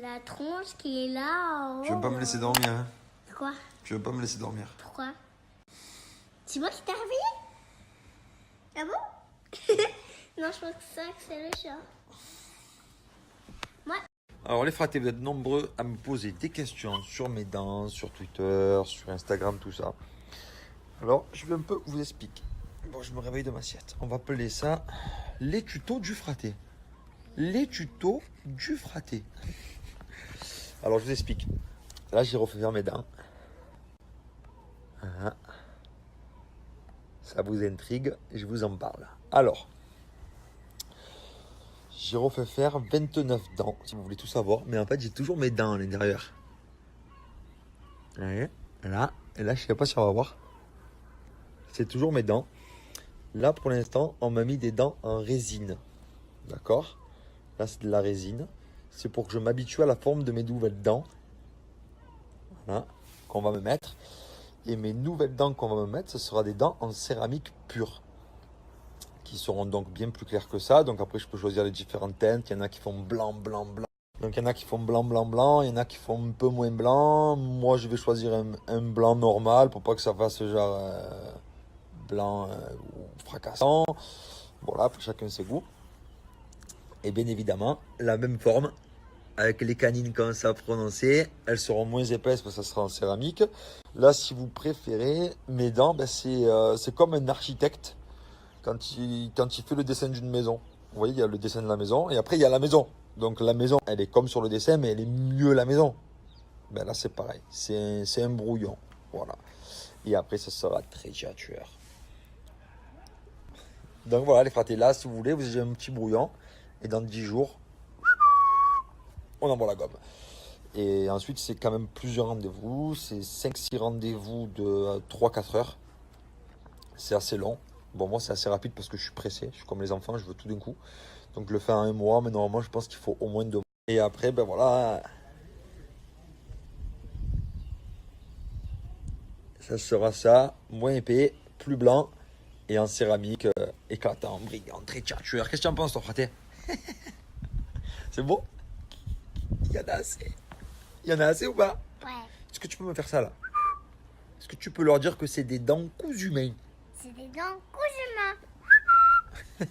la tronche qui est là. Tu veux pas me laisser dormir, hein? Quoi? Tu veux pas me laisser dormir? Pourquoi? C'est moi qui t'ai réveillé? Ah bon? Non, je pense que c'est le chat. Moi. Alors les fratés, vous êtes nombreux à me poser des questions sur mes dents, sur Twitter, sur Instagram, tout ça. Alors, je vais un peu vous expliquer. Bon, je me réveille de ma sieste. On va appeler ça les tutos du fraté. Les tutos du fraté. Alors, je vous explique. Là, j'ai refait faire mes dents. Ah. Ça vous intrigue, je vous en parle. Alors, j'ai refait faire 29 dents, si vous voulez tout savoir. Mais en fait, j'ai toujours mes dents à l'intérieur. Vous voyez, là, et là, je sais pas si on va voir. C'est toujours mes dents. Là, pour l'instant, on m'a mis des dents en résine. D'accord? Là, c'est de la résine. C'est pour que je m'habitue à la forme de mes nouvelles dents. Voilà, qu'on va me mettre. Et mes nouvelles dents qu'on va me mettre, ce sera des dents en céramique pure. Qui seront donc bien plus claires que ça. Donc après, je peux choisir les différentes teintes. Il y en a qui font blanc, blanc, blanc. Donc il y en a qui font blanc, blanc, blanc. Il y en a qui font un peu moins blanc. Moi, je vais choisir un blanc normal pour pas que ça fasse genre blanc ou fracassant. Voilà, après chacun ses goûts. Et bien évidemment, la même forme. Avec les canines comme ça prononcées, elles seront moins épaisses parce que ça sera en céramique. Là, si vous préférez, mes dents, ben c'est comme un architecte quand il fait le dessin d'une maison. Vous voyez, il y a le dessin de la maison et après il y a la maison. Donc la maison, elle est comme sur le dessin, mais elle est mieux la maison. Ben là, c'est pareil. C'est un brouillon. Voilà. Et après, ça sera très tueur. Donc voilà, les fratés, là, si vous voulez, vous avez un petit brouillon. Et dans 10 jours, on envoie la gomme. Et ensuite, c'est quand même plusieurs rendez-vous. C'est 5-6 rendez-vous de 3-4 heures. C'est assez long. Bon, moi, c'est assez rapide parce que je suis pressé. Je suis comme les enfants, je veux tout d'un coup. Donc, je le fais en un mois. Mais normalement, je pense qu'il faut au moins 2 mois. Et après, ben voilà. Ça sera ça. Moins épais, plus blanc. Et en céramique, éclatant, brillant, très tueur. Qu'est-ce que tu en penses, toi, fraté? C'est beau? Il y en a assez. Il y en a assez ou pas? Ouais. Est-ce que tu peux me faire ça, là? Est-ce que tu peux leur dire que c'est des dents cousues main? C'est des dents cousues main.